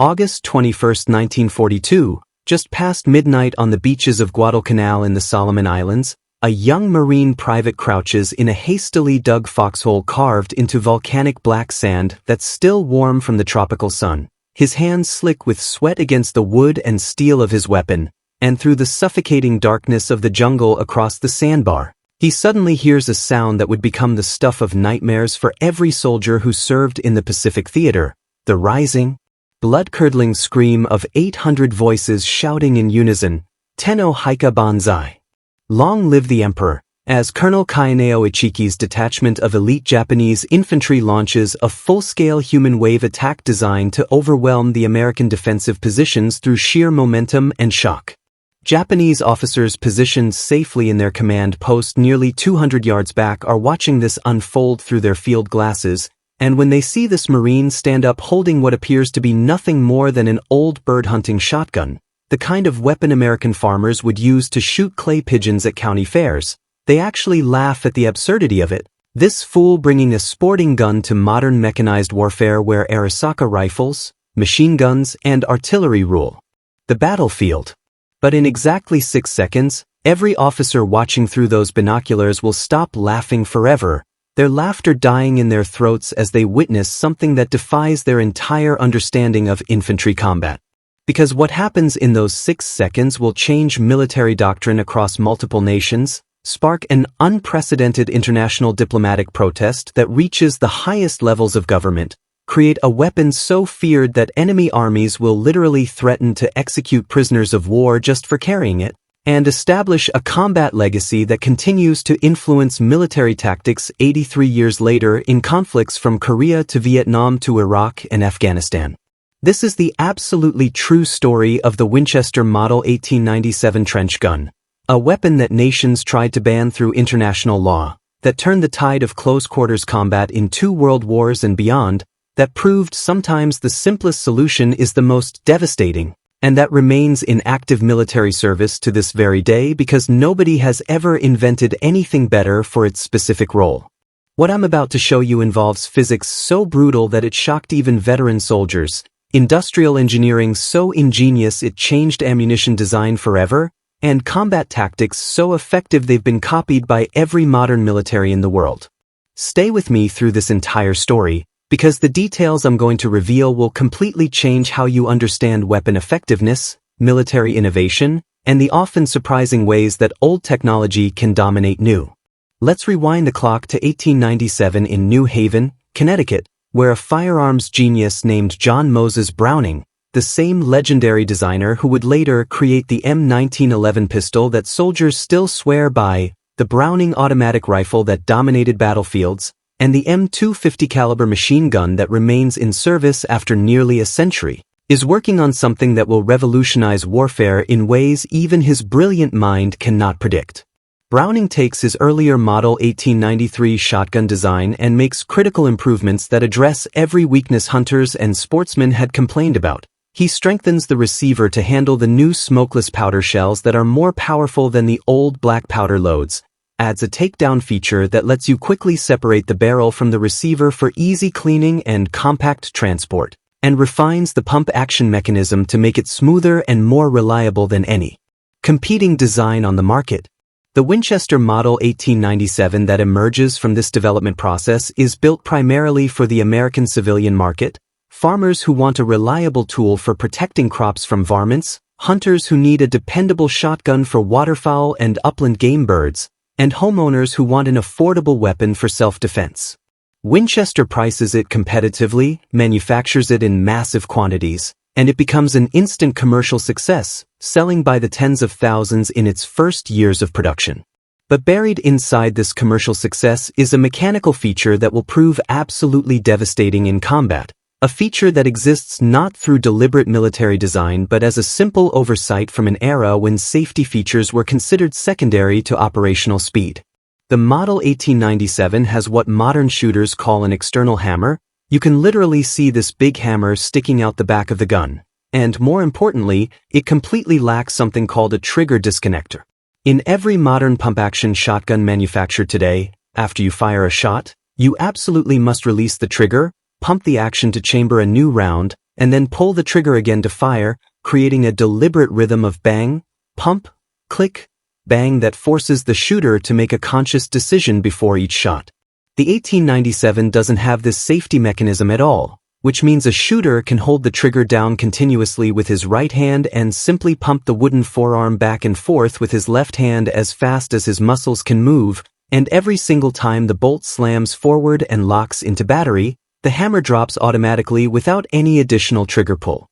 August 21, 1942, just past midnight on the beaches of Guadalcanal in the Solomon Islands, a young Marine private crouches in a hastily dug foxhole carved into volcanic black sand that's still warm from the tropical sun, his hands slick with sweat against the wood and steel of his weapon, and through the suffocating darkness of the jungle across the sandbar, he suddenly hears a sound that would become the stuff of nightmares for every soldier who served in the Pacific Theater, the rising, blood-curdling scream of 800 voices shouting in unison, Tenno Hika Banzai. Long live the Emperor, as Colonel Kaineo Ichiki's detachment of elite Japanese infantry launches a full-scale human wave attack designed to overwhelm the American defensive positions through sheer momentum and shock. Japanese officers positioned safely in their command post nearly 200 yards back are watching this unfold through their field glasses, and when they see this Marine stand up holding what appears to be nothing more than an old bird-hunting shotgun, the kind of weapon American farmers would use to shoot clay pigeons at county fairs, they actually laugh at the absurdity of it. This fool bringing a sporting gun to modern mechanized warfare where Arisaka rifles, machine guns, and artillery rule the battlefield. But in exactly 6 seconds, every officer watching through those binoculars will stop laughing forever, their laughter dying in their throats as they witness something that defies their entire understanding of infantry combat. Because what happens in those 6 seconds will change military doctrine across multiple nations, spark an unprecedented international diplomatic protest that reaches the highest levels of government, create a weapon so feared that enemy armies will literally threaten to execute prisoners of war just for carrying it, and establish a combat legacy that continues to influence military tactics 83 years later in conflicts from Korea to Vietnam to Iraq and Afghanistan. This is the absolutely true story of the Winchester Model 1897 trench gun, a weapon that nations tried to ban through international law, that turned the tide of close-quarters combat in 2 world wars and beyond, that proved sometimes the simplest solution is the most devastating, and that remains in active military service to this very day because nobody has ever invented anything better for its specific role. What I'm about to show you involves physics so brutal that it shocked even veteran soldiers, industrial engineering so ingenious it changed ammunition design forever, and combat tactics so effective they've been copied by every modern military in the world. Stay with me through this entire story, because the details I'm going to reveal will completely change how you understand weapon effectiveness, military innovation, and the often surprising ways that old technology can dominate new. Let's rewind the clock to 1897 in New Haven, Connecticut, where a firearms genius named John Moses Browning, the same legendary designer who would later create the M1911 pistol that soldiers still swear by, the Browning automatic rifle that dominated battlefields, and the M250 caliber machine gun that remains in service after nearly a century, is working on something that will revolutionize warfare in ways even his brilliant mind cannot predict. Browning takes his earlier Model 1893 shotgun design and makes critical improvements that address every weakness hunters and sportsmen had complained about. He strengthens the receiver to handle the new smokeless powder shells that are more powerful than the old black powder loads, adds a takedown feature that lets you quickly separate the barrel from the receiver for easy cleaning and compact transport, and refines the pump action mechanism to make it smoother and more reliable than any competing design on the market. The Winchester Model 1897 that emerges from this development process is built primarily for the American civilian market, farmers who want a reliable tool for protecting crops from varmints, hunters who need a dependable shotgun for waterfowl and upland game birds, and homeowners who want an affordable weapon for self-defense. Winchester prices it competitively, manufactures it in massive quantities, and it becomes an instant commercial success, selling by the tens of thousands in its first years of production. But buried inside this commercial success is a mechanical feature that will prove absolutely devastating in combat, a feature that exists not through deliberate military design but as a simple oversight from an era when safety features were considered secondary to operational speed. The Model 1897 has what modern shooters call an external hammer. You can literally see this big hammer sticking out the back of the gun, and more importantly, it completely lacks something called a trigger disconnector. In every modern pump-action shotgun manufactured today, after you fire a shot, you absolutely must release the trigger, pump the action to chamber a new round, and then pull the trigger again to fire, creating a deliberate rhythm of bang, pump, click, bang that forces the shooter to make a conscious decision before each shot. The 1897 doesn't have this safety mechanism at all, which means a shooter can hold the trigger down continuously with his right hand and simply pump the wooden forearm back and forth with his left hand as fast as his muscles can move, and every single time the bolt slams forward and locks into battery, the hammer drops automatically without any additional trigger pull.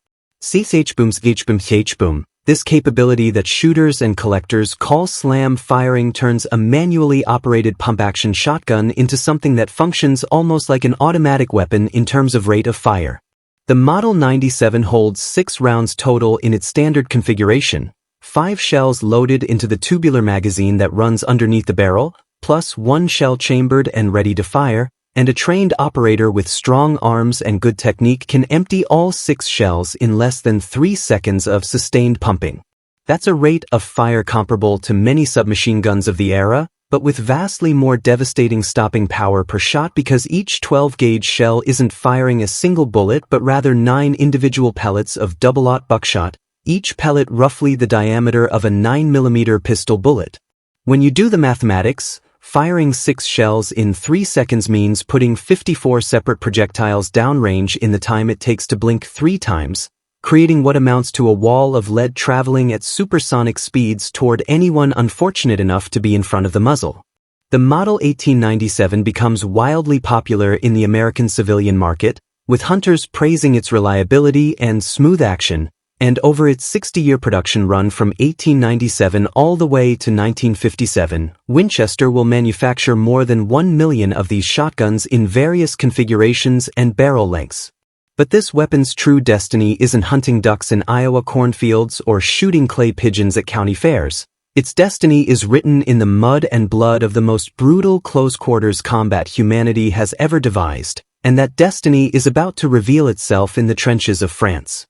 Boom. This capability that shooters and collectors call slam firing turns a manually operated pump-action shotgun into something that functions almost like an automatic weapon in terms of rate of fire. The Model 97 holds 6 rounds total in its standard configuration, 5 shells loaded into the tubular magazine that runs underneath the barrel, plus 1 shell chambered and ready to fire, and a trained operator with strong arms and good technique can empty all 6 shells in less than 3 seconds of sustained pumping. That's a rate of fire comparable to many submachine guns of the era, but with vastly more devastating stopping power per shot because each 12-gauge shell isn't firing a single bullet but rather 9 individual pellets of double-aught buckshot, each pellet roughly the diameter of a 9mm pistol bullet. When you do the mathematics, firing 6 shells in 3 seconds means putting 54 separate projectiles downrange in the time it takes to blink 3 times, creating what amounts to a wall of lead traveling at supersonic speeds toward anyone unfortunate enough to be in front of the muzzle. The Model 1897 becomes wildly popular in the American civilian market, with hunters praising its reliability and smooth action, and over its 60-year production run from 1897 all the way to 1957, Winchester will manufacture more than 1 million of these shotguns in various configurations and barrel lengths. But this weapon's true destiny isn't hunting ducks in Iowa cornfields or shooting clay pigeons at county fairs. Its destiny is written in the mud and blood of the most brutal close-quarters combat humanity has ever devised, and that destiny is about to reveal itself in the trenches of France.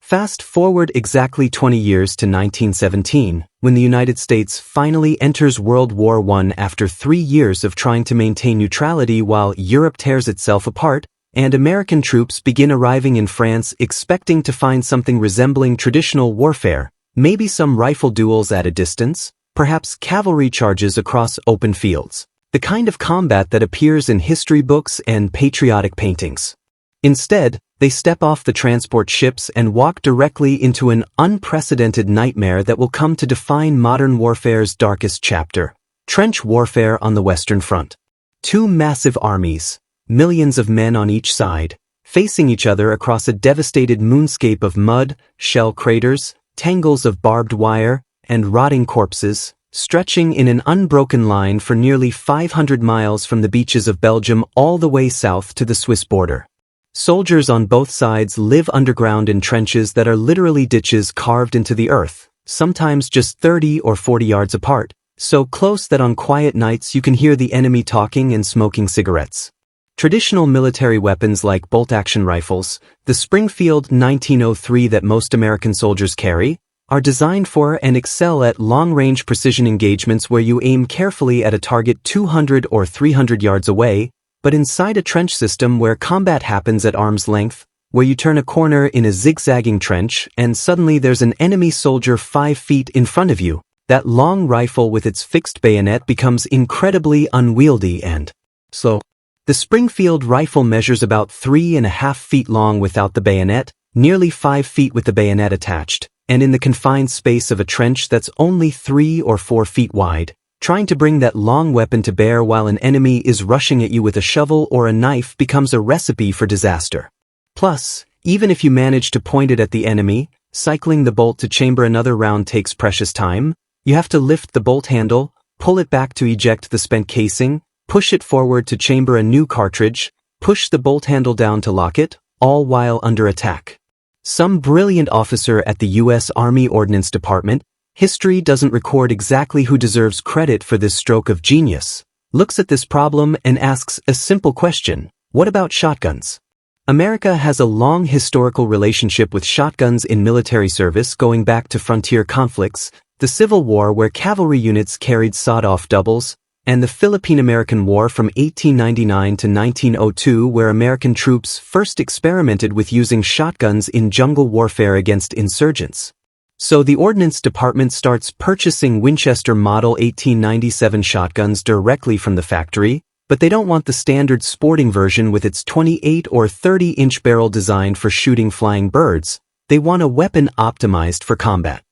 Fast forward exactly 20 years to 1917, when the United States finally enters World War I after 3 years of trying to maintain neutrality while Europe tears itself apart, and American troops begin arriving in France expecting to find something resembling traditional warfare, maybe some rifle duels at a distance, perhaps cavalry charges across open fields, the kind of combat that appears in history books and patriotic paintings. Instead, they step off the transport ships and walk directly into an unprecedented nightmare that will come to define modern warfare's darkest chapter: trench warfare on the Western Front. 2 massive armies, millions of men on each side, facing each other across a devastated moonscape of mud, shell craters, tangles of barbed wire, and rotting corpses, stretching in an unbroken line for nearly 500 miles from the beaches of Belgium all the way south to the Swiss border. Soldiers on both sides live underground in trenches that are literally ditches carved into the earth, sometimes just 30 or 40 yards apart, so close that on quiet nights you can hear the enemy talking and smoking cigarettes. Traditional military weapons like bolt-action rifles, the Springfield 1903 that most American soldiers carry, are designed for and excel at long-range precision engagements where you aim carefully at a target 200 or 300 yards away, but inside a trench system where combat happens at arm's length, where you turn a corner in a zigzagging trench and suddenly there's an enemy soldier 5 feet in front of you, that long rifle with its fixed bayonet becomes incredibly unwieldy and slow. The Springfield rifle measures about 3.5 feet long without the bayonet, nearly 5 feet with the bayonet attached, and in the confined space of a trench that's only 3 or 4 feet wide. Trying to bring that long weapon to bear while an enemy is rushing at you with a shovel or a knife becomes a recipe for disaster. Plus, even if you manage to point it at the enemy, cycling the bolt to chamber another round takes precious time. You have to lift the bolt handle, pull it back to eject the spent casing, push it forward to chamber a new cartridge, push the bolt handle down to lock it, all while under attack. Some brilliant officer at the U.S. Army Ordnance Department, history doesn't record exactly who deserves credit for this stroke of genius, looks at this problem and asks a simple question: what about shotguns? America has a long historical relationship with shotguns in military service going back to frontier conflicts, the Civil War where cavalry units carried sawed-off doubles, and the Philippine-American War from 1899 to 1902, where American troops first experimented with using shotguns in jungle warfare against insurgents. So the Ordnance Department starts purchasing Winchester Model 1897 shotguns directly from the factory, but they don't want the standard sporting version with its 28 or 30-inch barrel designed for shooting flying birds. They want a weapon optimized for combat.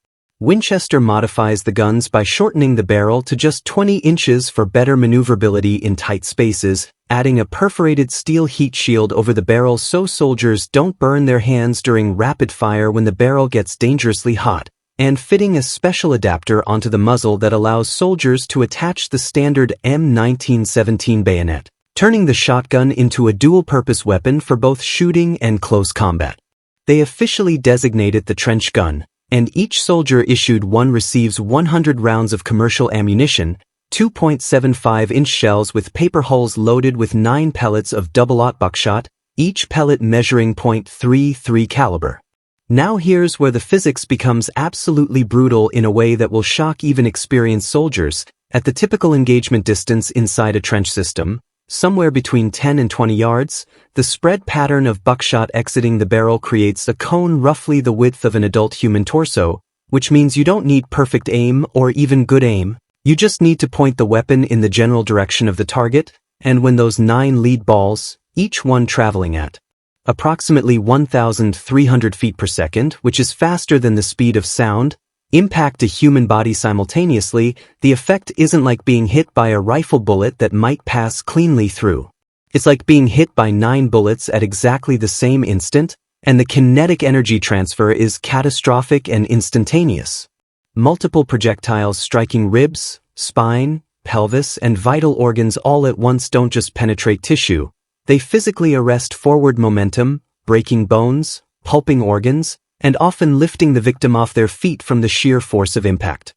Winchester modifies the guns by shortening the barrel to just 20 inches for better maneuverability in tight spaces, adding a perforated steel heat shield over the barrel so soldiers don't burn their hands during rapid fire when the barrel gets dangerously hot, and fitting a special adapter onto the muzzle that allows soldiers to attach the standard M1917 bayonet, turning the shotgun into a dual-purpose weapon for both shooting and close combat. They officially designate it the trench gun, and each soldier issued one receives 100 rounds of commercial ammunition, 2.75-inch shells with paper hulls loaded with 9 pellets of double-aught buckshot, each pellet measuring .33 caliber. Now here's where the physics becomes absolutely brutal in a way that will shock even experienced soldiers. At the typical engagement distance inside a trench system, somewhere between 10 and 20 yards, the spread pattern of buckshot exiting the barrel creates a cone roughly the width of an adult human torso, which means you don't need perfect aim or even good aim. You just need to point the weapon in the general direction of the target, and when those 9 lead balls, each one traveling at approximately 1,300 feet per second, which is faster than the speed of sound, impact a human body simultaneously, the effect isn't like being hit by a rifle bullet that might pass cleanly through. It's like being hit by 9 bullets at exactly the same instant, and the kinetic energy transfer is catastrophic and instantaneous. Multiple projectiles striking ribs, spine, pelvis, and vital organs all at once don't just penetrate tissue. They physically arrest forward momentum, breaking bones, pulping organs, and often lifting the victim off their feet from the sheer force of impact.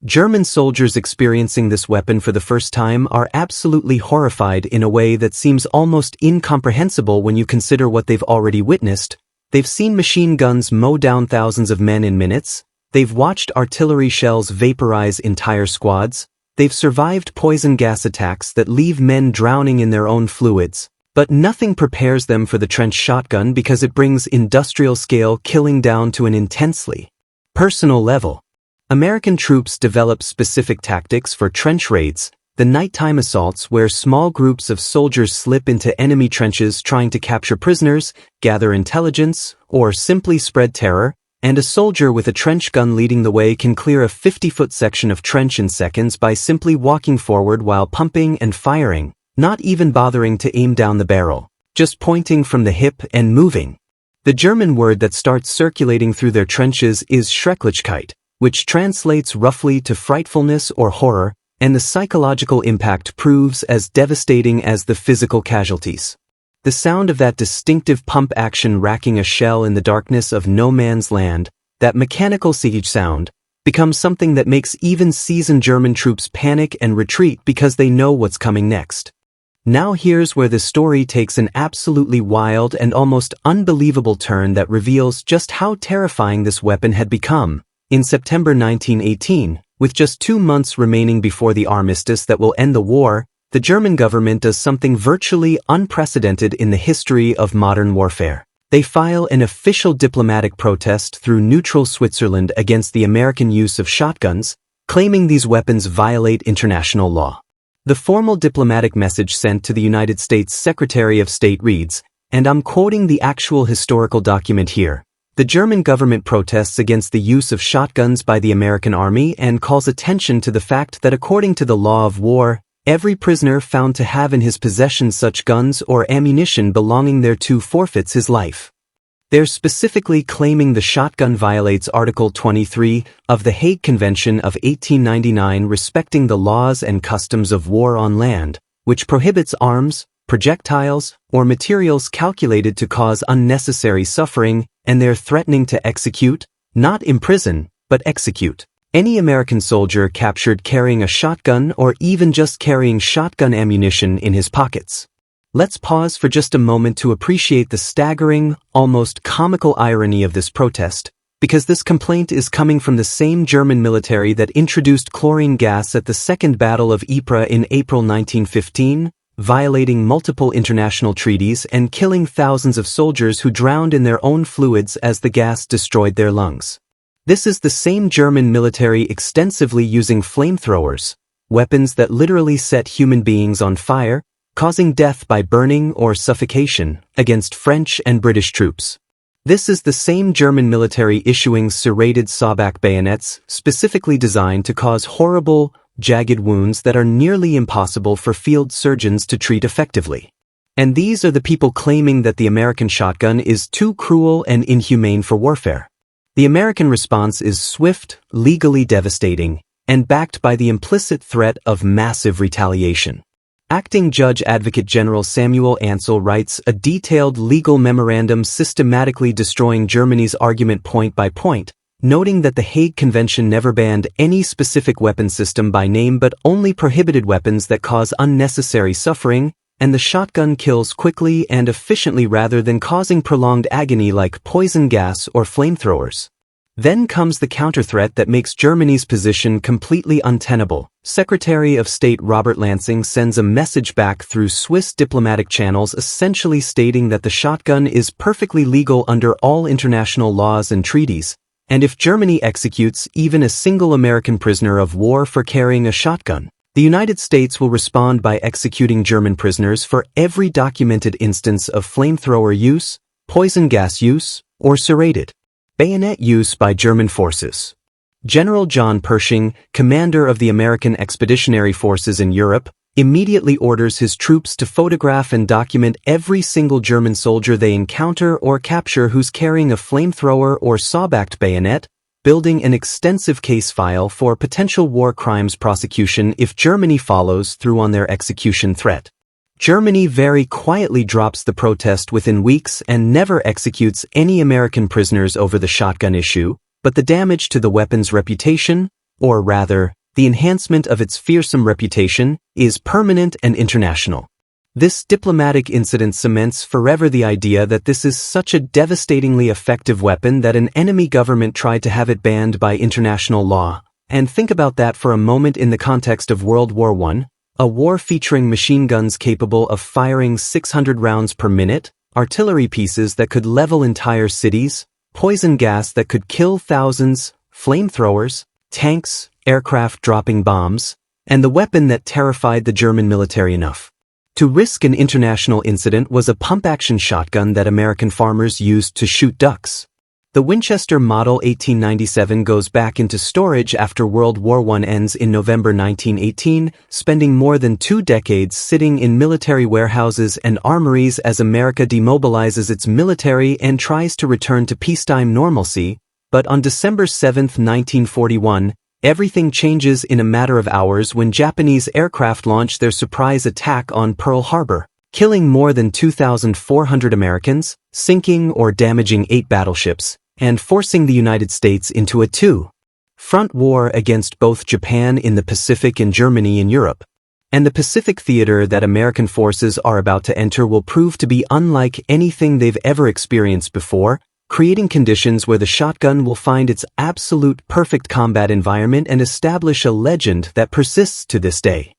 German soldiers experiencing this weapon for the first time are absolutely horrified in a way that seems almost incomprehensible when you consider what they've already witnessed. They've seen machine guns mow down thousands of men in minutes, they've watched artillery shells vaporize entire squads, they've survived poison gas attacks that leave men drowning in their own fluids. But nothing prepares them for the trench shotgun because it brings industrial-scale killing down to an intensely personal level. American troops develop specific tactics for trench raids, the nighttime assaults where small groups of soldiers slip into enemy trenches trying to capture prisoners, gather intelligence, or simply spread terror, and a soldier with a trench gun leading the way can clear a 50-foot section of trench in seconds by simply walking forward while pumping and firing. Not even bothering to aim down the barrel, just pointing from the hip and moving. The German word that starts circulating through their trenches is Schrecklichkeit, which translates roughly to frightfulness or horror, and the psychological impact proves as devastating as the physical casualties. The sound of that distinctive pump action racking a shell in the darkness of no man's land, that mechanical siege sound, becomes something that makes even seasoned German troops panic and retreat because they know what's coming next. Now here's where the story takes an absolutely wild and almost unbelievable turn that reveals just how terrifying this weapon had become. In September 1918, with just 2 months remaining before the armistice that will end the war, the German government does something virtually unprecedented in the history of modern warfare. They file an official diplomatic protest through neutral Switzerland against the American use of shotguns, claiming these weapons violate international law. The formal diplomatic message sent to the United States Secretary of State reads, and I'm quoting the actual historical document here, the German government protests against the use of shotguns by the American Army and calls attention to the fact that according to the law of war, every prisoner found to have in his possession such guns or ammunition belonging thereto forfeits his life. They're specifically claiming the shotgun violates Article 23 of the Hague Convention of 1899 respecting the laws and customs of war on land, which prohibits arms, projectiles, or materials calculated to cause unnecessary suffering, and they're threatening to execute, not imprison, but execute, any American soldier captured carrying a shotgun or even just carrying shotgun ammunition in his pockets. Let's pause for just a moment to appreciate the staggering, almost comical irony of this protest. Because this complaint is coming from the same German military that introduced chlorine gas at the Second Battle of Ypres in April 1915, violating multiple international treaties and killing thousands of soldiers who drowned in their own fluids as the gas destroyed their lungs. This is the same German military extensively using flamethrowers, weapons that literally set human beings on fire, causing death by burning or suffocation, against French and British troops. This is the same German military issuing serrated sawback bayonets specifically designed to cause horrible, jagged wounds that are nearly impossible for field surgeons to treat effectively. And these are the people claiming that the American shotgun is too cruel and inhumane for warfare. The American response is swift, legally devastating, and backed by the implicit threat of massive retaliation. Acting Judge Advocate General Samuel Ansel writes a detailed legal memorandum systematically destroying Germany's argument point by point, noting that the Hague Convention never banned any specific weapon system by name but only prohibited weapons that cause unnecessary suffering, and the shotgun kills quickly and efficiently rather than causing prolonged agony like poison gas or flamethrowers. Then comes the counter-threat that makes Germany's position completely untenable. Secretary of State Robert Lansing sends a message back through Swiss diplomatic channels essentially stating that the shotgun is perfectly legal under all international laws and treaties, and if Germany executes even a single American prisoner of war for carrying a shotgun, the United States will respond by executing German prisoners for every documented instance of flamethrower use, poison gas use, or serrated bayonet use by German forces. General John Pershing, commander of the American Expeditionary Forces in Europe, immediately orders his troops to photograph and document every single German soldier they encounter or capture who's carrying a flamethrower or saw-backed bayonet, building an extensive case file for potential war crimes prosecution if Germany follows through on their execution threat. Germany very quietly drops the protest within weeks and never executes any American prisoners over the shotgun issue, but the damage to the weapon's reputation, or rather, the enhancement of its fearsome reputation, is permanent and international. This diplomatic incident cements forever the idea that this is such a devastatingly effective weapon that an enemy government tried to have it banned by international law. And think about that for a moment in the context of World War I, a war featuring machine guns capable of firing 600 rounds per minute, artillery pieces that could level entire cities, poison gas that could kill thousands, flamethrowers, tanks, aircraft dropping bombs, and the weapon that terrified the German military enough to risk an international incident was a pump-action shotgun that American farmers used to shoot ducks. The Winchester Model 1897 goes back into storage after World War I ends in November 1918, spending more than 2 decades sitting in military warehouses and armories as America demobilizes its military and tries to return to peacetime normalcy, but on December 7, 1941, everything changes in a matter of hours when Japanese aircraft launch their surprise attack on Pearl Harbor, killing more than 2,400 Americans, sinking or damaging 8 battleships, and forcing the United States into a two-front war against both Japan in the Pacific and Germany in Europe. And the Pacific theater that American forces are about to enter will prove to be unlike anything they've ever experienced before, creating conditions where the shotgun will find its absolute perfect combat environment and establish a legend that persists to this day.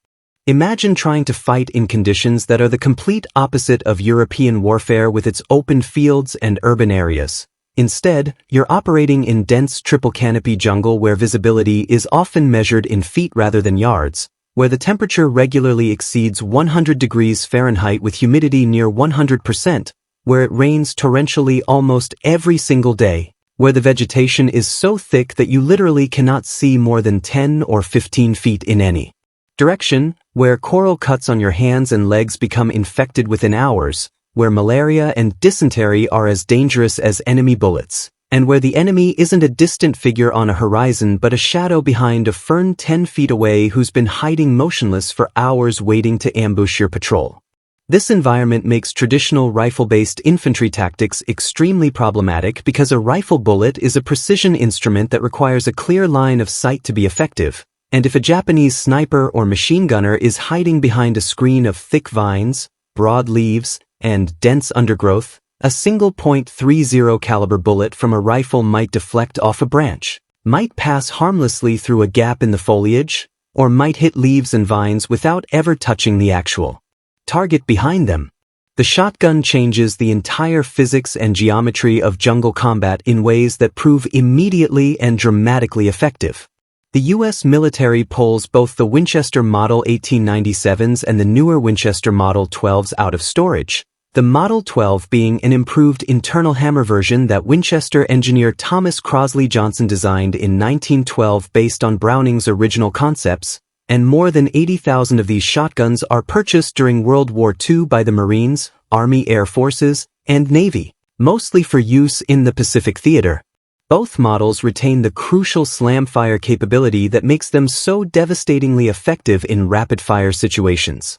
Imagine trying to fight in conditions that are the complete opposite of European warfare with its open fields and urban areas. Instead, you're operating in dense triple canopy jungle where visibility is often measured in feet rather than yards, where the temperature regularly exceeds 100 degrees Fahrenheit with humidity near 100%, where it rains torrentially almost every single day, where the vegetation is so thick that you literally cannot see more than 10 or 15 feet in any direction, where coral cuts on your hands and legs become infected within hours, where malaria and dysentery are as dangerous as enemy bullets, and where the enemy isn't a distant figure on a horizon but a shadow behind a fern 10 feet away who's been hiding motionless for hours waiting to ambush your patrol. This environment makes traditional rifle-based infantry tactics extremely problematic because a rifle bullet is a precision instrument that requires a clear line of sight to be effective, and if a Japanese sniper or machine gunner is hiding behind a screen of thick vines, broad leaves, and dense undergrowth, A single .30 caliber bullet from a rifle might deflect off a branch, might pass harmlessly through a gap in the foliage, or might hit leaves and vines without ever touching the actual target behind them. The shotgun changes the entire physics and geometry of jungle combat in ways that prove immediately and dramatically effective. The U.S. military pulls both the Winchester Model 1897s and the newer Winchester Model 12s out of storage, the Model 12 being an improved internal hammer version that Winchester engineer Thomas Crosley Johnson designed in 1912 based on Browning's original concepts, and more than 80,000 of these shotguns are purchased during World War II by the Marines, Army Air Forces, and Navy, mostly for use in the Pacific Theater. Both models retain the crucial slam-fire capability that makes them so devastatingly effective in rapid-fire situations.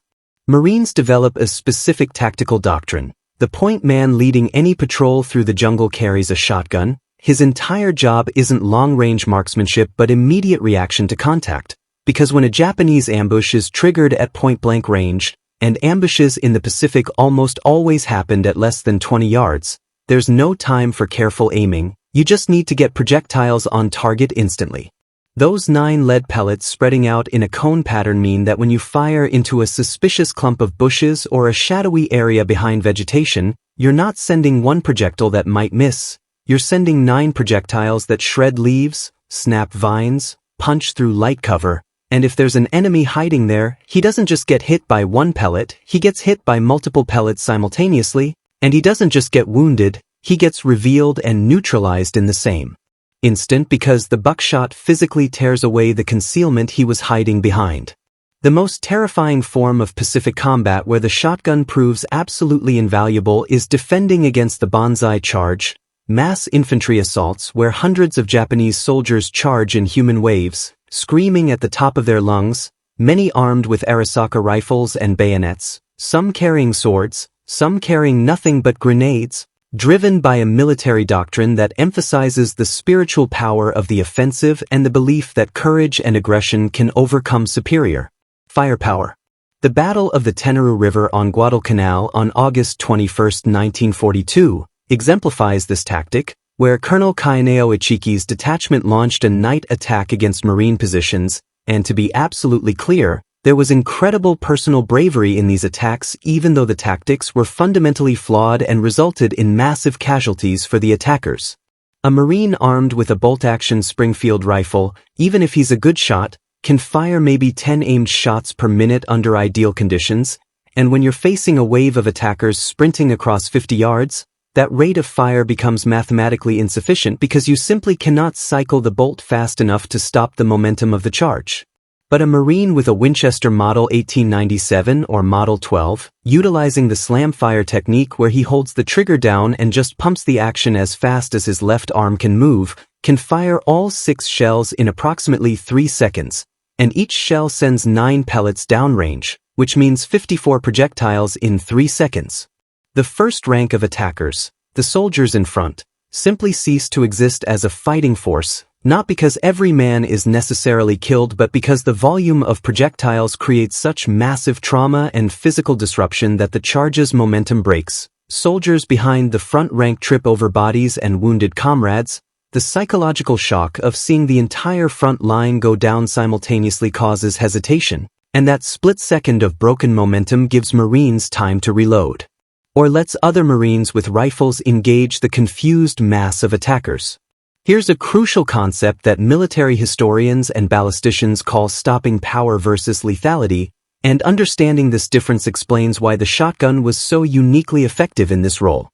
Marines develop a specific tactical doctrine. The point man leading any patrol through the jungle carries a shotgun. His entire job isn't long-range marksmanship but immediate reaction to contact, because when a Japanese ambush is triggered at point-blank range, and ambushes in the Pacific almost always happened at less than 20 yards, there's no time for careful aiming. You just need to get projectiles on target instantly. Those 9 lead pellets spreading out in a cone pattern mean that when you fire into a suspicious clump of bushes or a shadowy area behind vegetation, you're not sending one projectile that might miss. You're sending 9 projectiles that shred leaves, snap vines, punch through light cover, and if there's an enemy hiding there, he doesn't just get hit by one pellet, he gets hit by multiple pellets simultaneously, and he doesn't just get wounded, he gets revealed and neutralized in the same instant because the buckshot physically tears away the concealment he was hiding behind. The most terrifying form of Pacific combat where the shotgun proves absolutely invaluable is defending against the Banzai charge, mass infantry assaults where hundreds of Japanese soldiers charge in human waves, screaming at the top of their lungs, many armed with Arisaka rifles and bayonets, some carrying swords, some carrying nothing but grenades, driven by a military doctrine that emphasizes the spiritual power of the offensive and the belief that courage and aggression can overcome superior firepower. The Battle of the Tenaru River on Guadalcanal on August 21, 1942, exemplifies this tactic, where Colonel Kaineo Ichiki's detachment launched a night attack against Marine positions, and to be absolutely clear, there was incredible personal bravery in these attacks even though the tactics were fundamentally flawed and resulted in massive casualties for the attackers. A Marine armed with a bolt-action Springfield rifle, even if he's a good shot, can fire maybe 10 aimed shots per minute under ideal conditions, and when you're facing a wave of attackers sprinting across 50 yards, that rate of fire becomes mathematically insufficient because you simply cannot cycle the bolt fast enough to stop the momentum of the charge. But a Marine with a Winchester Model 1897 or Model 12, utilizing the slam fire technique where he holds the trigger down and just pumps the action as fast as his left arm can move, can fire all 6 shells in approximately 3 seconds, and each shell sends 9 pellets downrange, which means 54 projectiles in 3 seconds. The first rank of attackers, the soldiers in front, simply cease to exist as a fighting force, not because every man is necessarily killed but because the volume of projectiles creates such massive trauma and physical disruption that the charge's momentum breaks. Soldiers behind the front rank trip over bodies and wounded comrades. The psychological shock of seeing the entire front line go down simultaneously causes hesitation, and that split second of broken momentum gives Marines time to reload, or lets other Marines with rifles engage the confused mass of attackers. Here's a crucial concept that military historians and ballisticians call stopping power versus lethality, and understanding this difference explains why the shotgun was so uniquely effective in this role.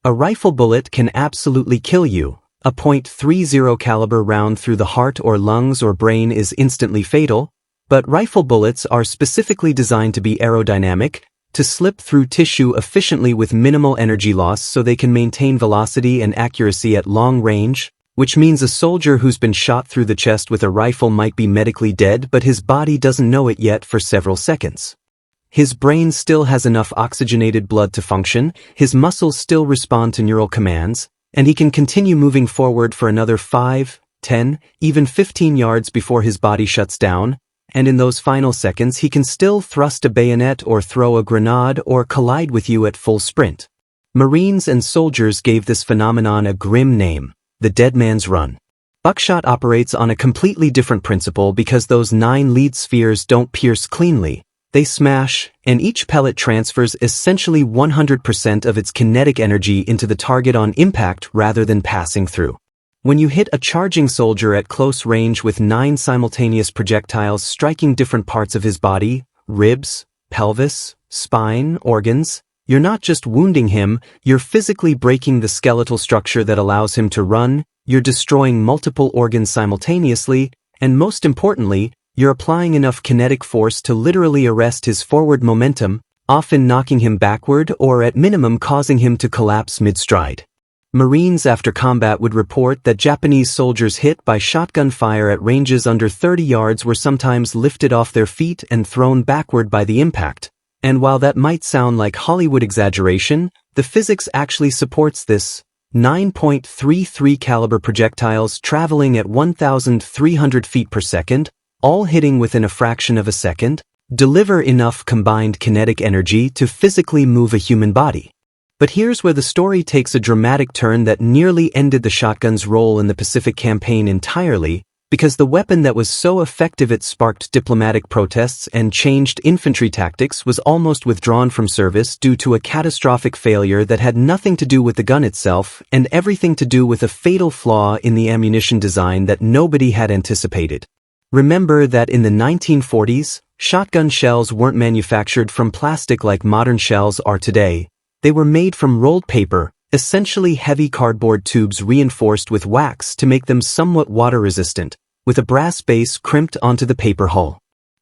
A rifle bullet can absolutely kill you. A .30 caliber round through the heart or lungs or brain is instantly fatal, but rifle bullets are specifically designed to be aerodynamic, to slip through tissue efficiently with minimal energy loss so they can maintain velocity and accuracy at long range, which means a soldier who's been shot through the chest with a rifle might be medically dead but his body doesn't know it yet for several seconds. His brain still has enough oxygenated blood to function, his muscles still respond to neural commands, and he can continue moving forward for another 5, 10, even 15 yards before his body shuts down, and in those final seconds he can still thrust a bayonet or throw a grenade or collide with you at full sprint. Marines and soldiers gave this phenomenon a grim name, the dead man's run. Buckshot operates on a completely different principle because those 9 lead spheres don't pierce cleanly. They smash, and each pellet transfers essentially 100% of its kinetic energy into the target on impact rather than passing through. When you hit a charging soldier at close range with 9 simultaneous projectiles striking different parts of his body, ribs, pelvis, spine, organs, you're not just wounding him, you're physically breaking the skeletal structure that allows him to run, you're destroying multiple organs simultaneously, and most importantly, you're applying enough kinetic force to literally arrest his forward momentum, often knocking him backward or at minimum causing him to collapse mid-stride. Marines after combat would report that Japanese soldiers hit by shotgun fire at ranges under 30 yards were sometimes lifted off their feet and thrown backward by the impact. And while that might sound like Hollywood exaggeration, the physics actually supports this. 9.33 caliber projectiles traveling at 1,300 feet per second, all hitting within a fraction of a second, deliver enough combined kinetic energy to physically move a human body. But here's where the story takes a dramatic turn that nearly ended the shotgun's role in the Pacific Campaign entirely, because the weapon that was so effective it sparked diplomatic protests and changed infantry tactics was almost withdrawn from service due to a catastrophic failure that had nothing to do with the gun itself and everything to do with a fatal flaw in the ammunition design that nobody had anticipated. Remember that in the 1940s, shotgun shells weren't manufactured from plastic like modern shells are today. They were made from rolled paper, essentially heavy cardboard tubes reinforced with wax to make them somewhat water-resistant, with a brass base crimped onto the paper hull.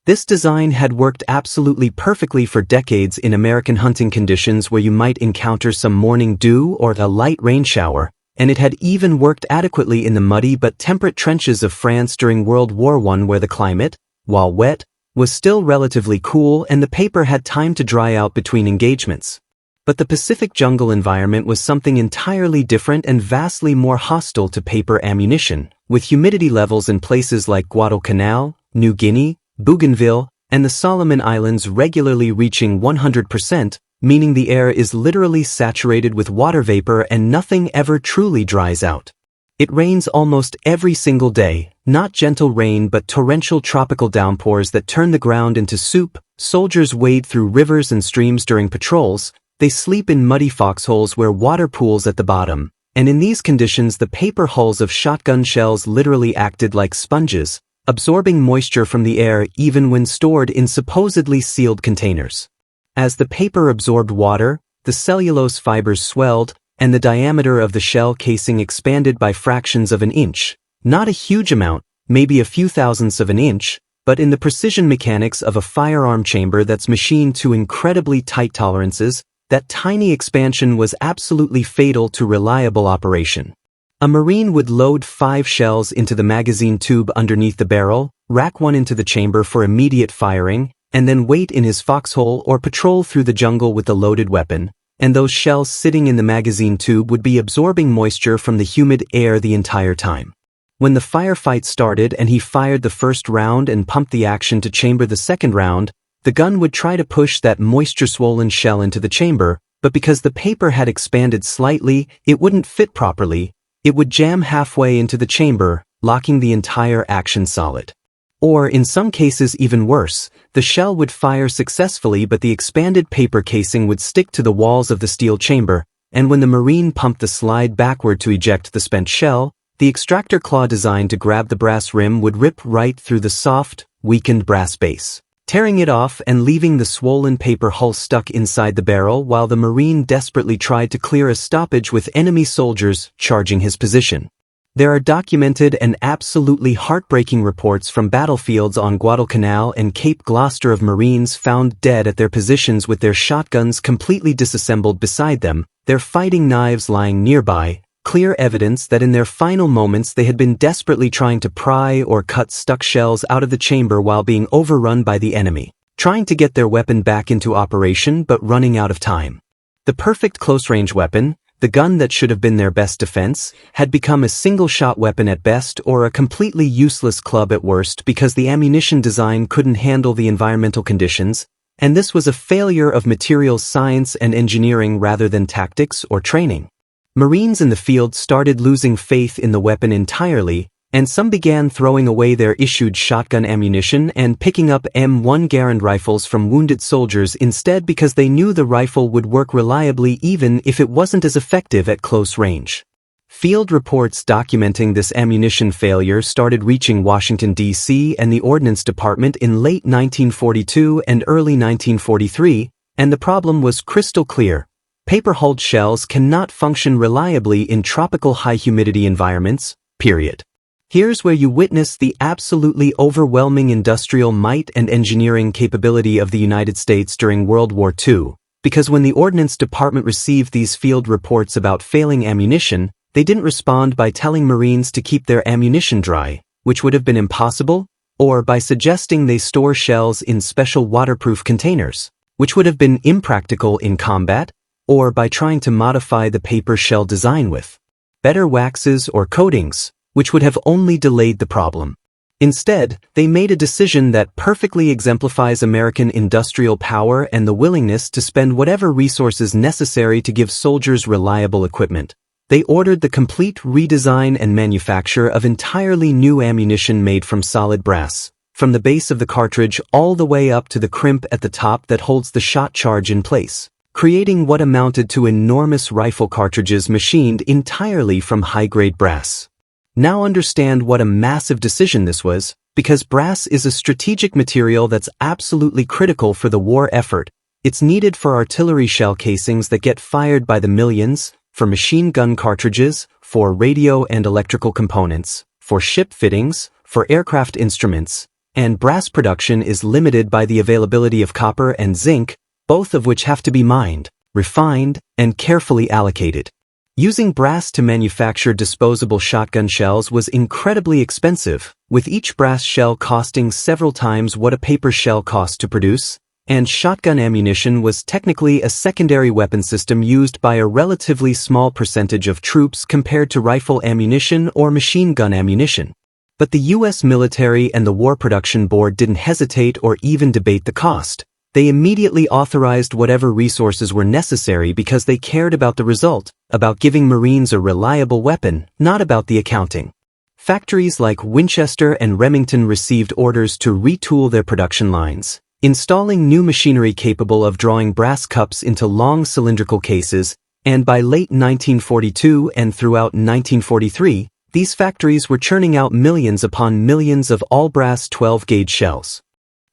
This design had worked absolutely perfectly for decades in American hunting conditions where you might encounter some morning dew or a light rain shower, and it had even worked adequately in the muddy but temperate trenches of France during World War I where the climate, while wet, was still relatively cool and the paper had time to dry out between engagements. But the Pacific jungle environment was something entirely different and vastly more hostile to paper ammunition, with humidity levels in places like Guadalcanal, New Guinea, Bougainville, and the Solomon Islands regularly reaching 100%, meaning the air is literally saturated with water vapor and nothing ever truly dries out. It rains almost every single day, not gentle rain but torrential tropical downpours that turn the ground into soup. Soldiers wade through rivers and streams during patrols. They sleep in muddy foxholes where water pools at the bottom, and in these conditions the paper hulls of shotgun shells literally acted like sponges, absorbing moisture from the air even when stored in supposedly sealed containers. As the paper absorbed water, the cellulose fibers swelled, and the diameter of the shell casing expanded by fractions of an inch. Not a huge amount, maybe a few thousandths of an inch, but in the precision mechanics of a firearm chamber that's machined to incredibly tight tolerances, that tiny expansion was absolutely fatal to reliable operation. A Marine would load 5 shells into the magazine tube underneath the barrel, rack one into the chamber for immediate firing, and then wait in his foxhole or patrol through the jungle with the loaded weapon, and those shells sitting in the magazine tube would be absorbing moisture from the humid air the entire time. When the firefight started and he fired the first round and pumped the action to chamber the second round, the gun would try to push that moisture-swollen shell into the chamber, but because the paper had expanded slightly, it wouldn't fit properly. It would jam halfway into the chamber, locking the entire action solid. Or, in some cases even worse, the shell would fire successfully but the expanded paper casing would stick to the walls of the steel chamber, and when the Marine pumped the slide backward to eject the spent shell, the extractor claw designed to grab the brass rim would rip right through the soft, weakened brass base, tearing it off and leaving the swollen paper hull stuck inside the barrel while the Marine desperately tried to clear a stoppage with enemy soldiers charging his position. There are documented and absolutely heartbreaking reports from battlefields on Guadalcanal and Cape Gloucester of Marines found dead at their positions with their shotguns completely disassembled beside them, their fighting knives lying nearby, clear evidence that in their final moments they had been desperately trying to pry or cut stuck shells out of the chamber while being overrun by the enemy, trying to get their weapon back into operation but running out of time. The perfect close-range weapon, the gun that should have been their best defense, had become a single-shot weapon at best or a completely useless club at worst because the ammunition design couldn't handle the environmental conditions, And this was a failure of materials science and engineering rather than tactics or training. Marines in the field started losing faith in the weapon entirely, and some began throwing away their issued shotgun ammunition and picking up M1 Garand rifles from wounded soldiers instead because they knew the rifle would work reliably even if it wasn't as effective at close range. Field reports documenting this ammunition failure started reaching Washington, D.C. and the Ordnance Department in late 1942 and early 1943, and the problem was crystal clear. Paper-hulled shells cannot function reliably in tropical high-humidity environments, period. Here's where you witness the absolutely overwhelming industrial might and engineering capability of the United States during World War II, because when the Ordnance Department received these field reports about failing ammunition, they didn't respond by telling Marines to keep their ammunition dry, which would have been impossible, or by suggesting they store shells in special waterproof containers, which would have been impractical in combat, or by trying to modify the paper shell design with better waxes or coatings, which would have only delayed the problem. Instead, they made a decision that perfectly exemplifies American industrial power and the willingness to spend whatever resources necessary to give soldiers reliable equipment. They ordered the complete redesign and manufacture of entirely new ammunition made from solid brass, from the base of the cartridge all the way up to the crimp at the top that holds the shot charge in place, creating what amounted to enormous rifle cartridges machined entirely from high-grade brass. Now understand what a massive decision this was, because brass is a strategic material that's absolutely critical for the war effort. It's needed for artillery shell casings that get fired by the millions, for machine gun cartridges, for radio and electrical components, for ship fittings, for aircraft instruments, and brass production is limited by the availability of copper and zinc, both of which have to be mined, refined, and carefully allocated. Using brass to manufacture disposable shotgun shells was incredibly expensive, with each brass shell costing several times what a paper shell cost to produce, and shotgun ammunition was technically a secondary weapon system used by a relatively small percentage of troops compared to rifle ammunition or machine gun ammunition. But the U.S. military and the War Production Board didn't hesitate or even debate the cost. They immediately authorized whatever resources were necessary because they cared about the result, about giving Marines a reliable weapon, not about the accounting. Factories like Winchester and Remington received orders to retool their production lines, installing new machinery capable of drawing brass cups into long cylindrical cases, and by late 1942 and throughout 1943, these factories were churning out millions upon millions of all-brass 12-gauge shells.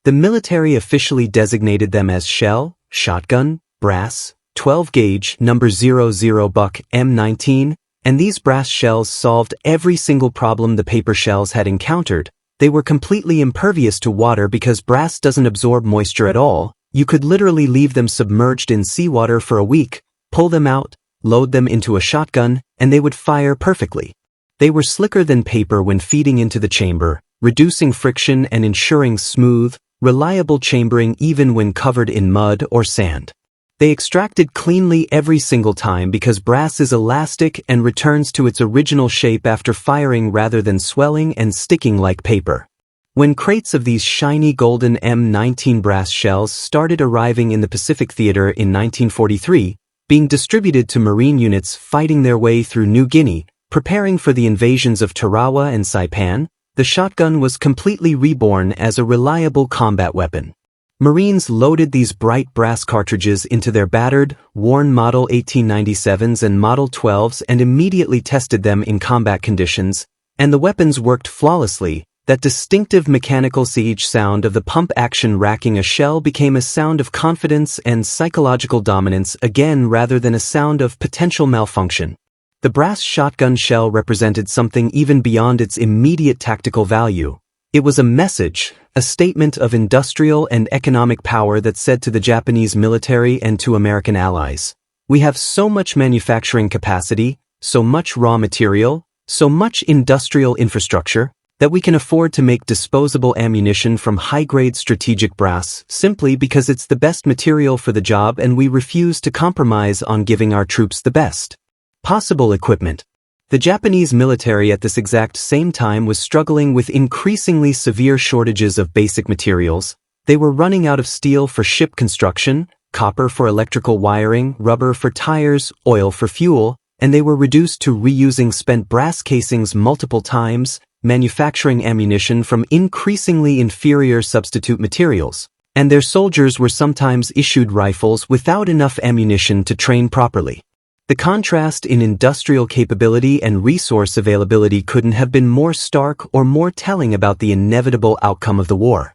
The military officially designated them as shell, shotgun, brass, 12-gauge, number 00 Buck M19, and these brass shells solved every single problem the paper shells had encountered. They were completely impervious to water because brass doesn't absorb moisture at all. You could literally leave them submerged in seawater for a week, pull them out, load them into a shotgun, and they would fire perfectly. They were slicker than paper when feeding into the chamber, reducing friction and ensuring smooth, reliable chambering even when covered in mud or sand. They extracted cleanly every single time because brass is elastic and returns to its original shape after firing rather than swelling and sticking like paper. When crates of these shiny golden M19 brass shells started arriving in the Pacific Theater in 1943, being distributed to Marine units fighting their way through New Guinea, preparing for the invasions of Tarawa and Saipan, the shotgun was completely reborn as a reliable combat weapon. Marines loaded these bright brass cartridges into their battered, worn Model 1897s and Model 12s and immediately tested them in combat conditions, and the weapons worked flawlessly. That distinctive mechanical siege sound of the pump action racking a shell became a sound of confidence and psychological dominance again rather than a sound of potential malfunction. The brass shotgun shell represented something even beyond its immediate tactical value. It was a message, a statement of industrial and economic power that said to the Japanese military and to American allies, "We have so much manufacturing capacity, so much raw material, so much industrial infrastructure, that we can afford to make disposable ammunition from high-grade strategic brass simply because it's the best material for the job and we refuse to compromise on giving our troops the best possible equipment." The Japanese military at this exact same time was struggling with increasingly severe shortages of basic materials, They were running out of steel for ship construction, copper for electrical wiring, rubber for tires, oil for fuel, and they were reduced to reusing spent brass casings multiple times, manufacturing ammunition from increasingly inferior substitute materials. And their soldiers were sometimes issued rifles without enough ammunition to train properly. The contrast in industrial capability and resource availability couldn't have been more stark or more telling about the inevitable outcome of the war.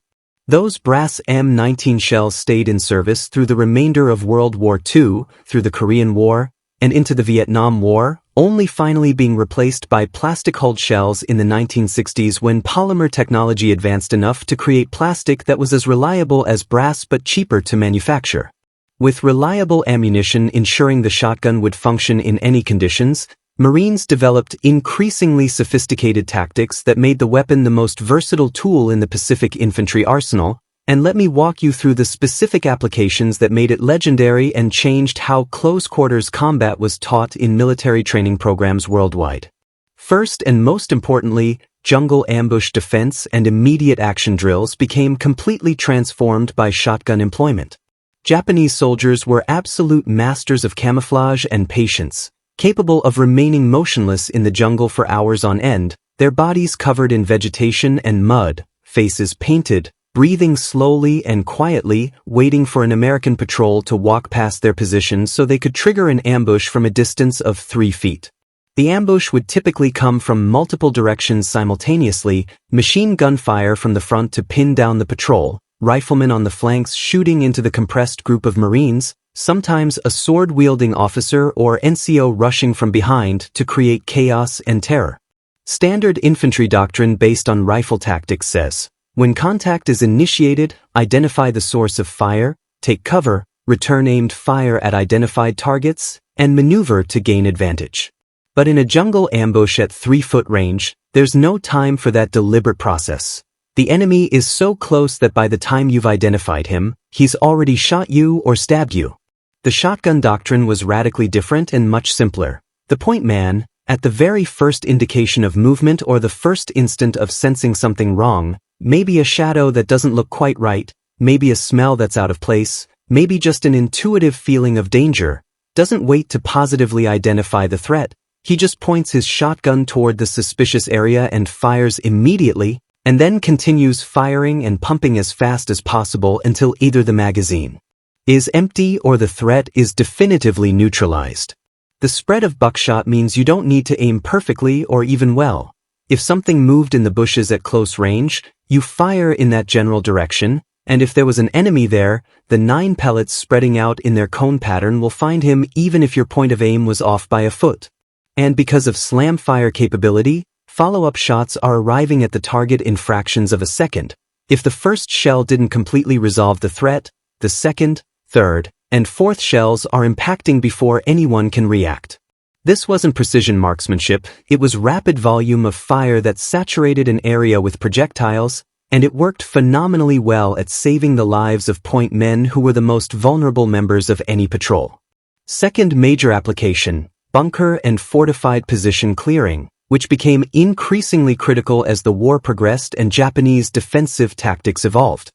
Those brass M19 shells stayed in service through the remainder of World War II, through the Korean War, and into the Vietnam War, only finally being replaced by plastic-hulled shells in the 1960s when polymer technology advanced enough to create plastic that was as reliable as brass but cheaper to manufacture. With reliable ammunition ensuring the shotgun would function in any conditions, Marines developed increasingly sophisticated tactics that made the weapon the most versatile tool in the Pacific infantry arsenal, and let me walk you through the specific applications that made it legendary and changed how close-quarters combat was taught in military training programs worldwide. First and most importantly, jungle ambush defense and immediate action drills became completely transformed by shotgun employment. Japanese soldiers were absolute masters of camouflage and patience, capable of remaining motionless in the jungle for hours on end, their bodies covered in vegetation and mud, faces painted, breathing slowly and quietly, waiting for an American patrol to walk past their position so they could trigger an ambush from a distance of 3 feet. The ambush would typically come from multiple directions simultaneously, machine gun fire from the front to pin down the patrol, riflemen on the flanks shooting into the compressed group of Marines, sometimes a sword-wielding officer or NCO rushing from behind to create chaos and terror. Standard infantry doctrine based on rifle tactics says, when contact is initiated, identify the source of fire, take cover, return aimed fire at identified targets, and maneuver to gain advantage. But in a jungle ambush at 3-foot range, there's no time for that deliberate process. The enemy is so close that by the time you've identified him, he's already shot you or stabbed you. The shotgun doctrine was radically different and much simpler. The point man, at the very first indication of movement or the first instant of sensing something wrong, maybe a shadow that doesn't look quite right, maybe a smell that's out of place, maybe just an intuitive feeling of danger, doesn't wait to positively identify the threat. He just points his shotgun toward the suspicious area and fires immediately, and then continues firing and pumping as fast as possible until either the magazine is empty or the threat is definitively neutralized. The spread of buckshot means you don't need to aim perfectly or even well. If something moved in the bushes at close range, you fire in that general direction, and if there was an enemy there, the 9 pellets spreading out in their cone pattern will find him even if your point of aim was off by a foot. And because of slam fire capability, follow-up shots are arriving at the target in fractions of a second. If the first shell didn't completely resolve the threat, the second, third, and fourth shells are impacting before anyone can react. This wasn't precision marksmanship, it was rapid volume of fire that saturated an area with projectiles, and it worked phenomenally well at saving the lives of point men who were the most vulnerable members of any patrol. Second major application, bunker and fortified position clearing, which became increasingly critical as the war progressed and Japanese defensive tactics evolved.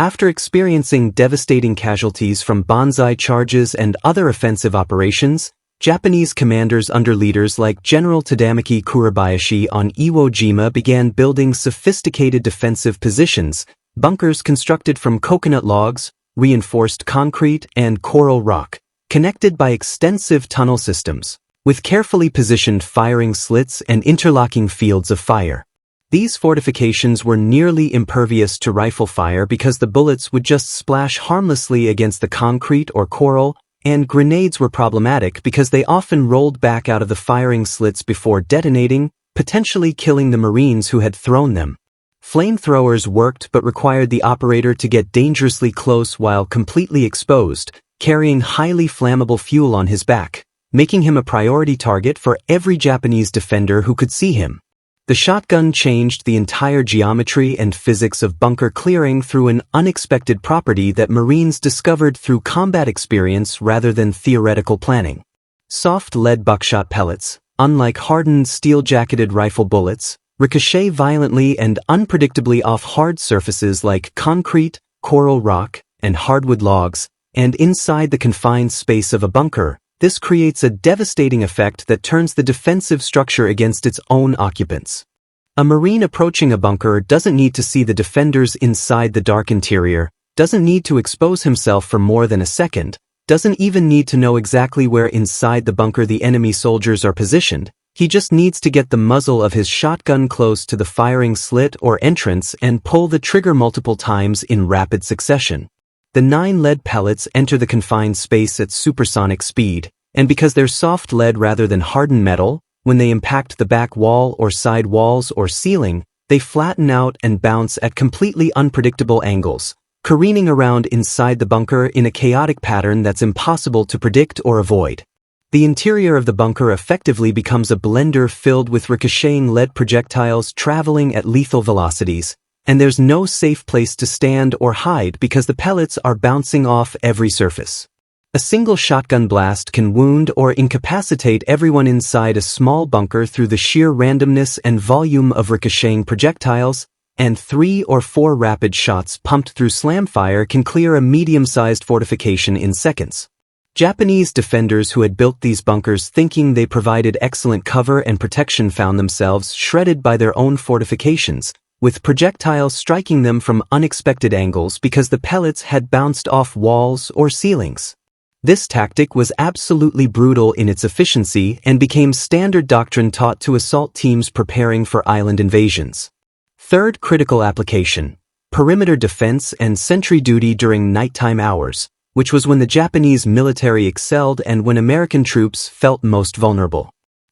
After experiencing devastating casualties from Banzai charges and other offensive operations, Japanese commanders under leaders like General Tadamaki Kurabayashi on Iwo Jima began building sophisticated defensive positions, bunkers constructed from coconut logs, reinforced concrete, and coral rock, connected by extensive tunnel systems, with carefully positioned firing slits and interlocking fields of fire. These fortifications were nearly impervious to rifle fire because the bullets would just splash harmlessly against the concrete or coral, and grenades were problematic because they often rolled back out of the firing slits before detonating, potentially killing the Marines who had thrown them. Flamethrowers worked but required the operator to get dangerously close while completely exposed, carrying highly flammable fuel on his back, making him a priority target for every Japanese defender who could see him. The shotgun changed the entire geometry and physics of bunker clearing through an unexpected property that Marines discovered through combat experience rather than theoretical planning. Soft lead buckshot pellets, unlike hardened steel-jacketed rifle bullets, ricochet violently and unpredictably off hard surfaces like concrete, coral rock, and hardwood logs, and inside the confined space of a bunker, this creates a devastating effect that turns the defensive structure against its own occupants. A Marine approaching a bunker doesn't need to see the defenders inside the dark interior, doesn't need to expose himself for more than a second, doesn't even need to know exactly where inside the bunker the enemy soldiers are positioned. He just needs to get the muzzle of his shotgun close to the firing slit or entrance and pull the trigger multiple times in rapid succession. The 9 lead pellets enter the confined space at supersonic speed, and because they're soft lead rather than hardened metal, when they impact the back wall or side walls or ceiling, they flatten out and bounce at completely unpredictable angles, careening around inside the bunker in a chaotic pattern that's impossible to predict or avoid. The interior of the bunker effectively becomes a blender filled with ricocheting lead projectiles traveling at lethal velocities, and there's no safe place to stand or hide because the pellets are bouncing off every surface. A single shotgun blast can wound or incapacitate everyone inside a small bunker through the sheer randomness and volume of ricocheting projectiles, and 3 or 4 rapid shots pumped through slam fire can clear a medium-sized fortification in seconds. Japanese defenders who had built these bunkers thinking they provided excellent cover and protection found themselves shredded by their own fortifications, with projectiles striking them from unexpected angles because the pellets had bounced off walls or ceilings. This tactic was absolutely brutal in its efficiency and became standard doctrine taught to assault teams preparing for island invasions. Third critical application: perimeter defense and sentry duty during nighttime hours, which was when the Japanese military excelled and when American troops felt most vulnerable.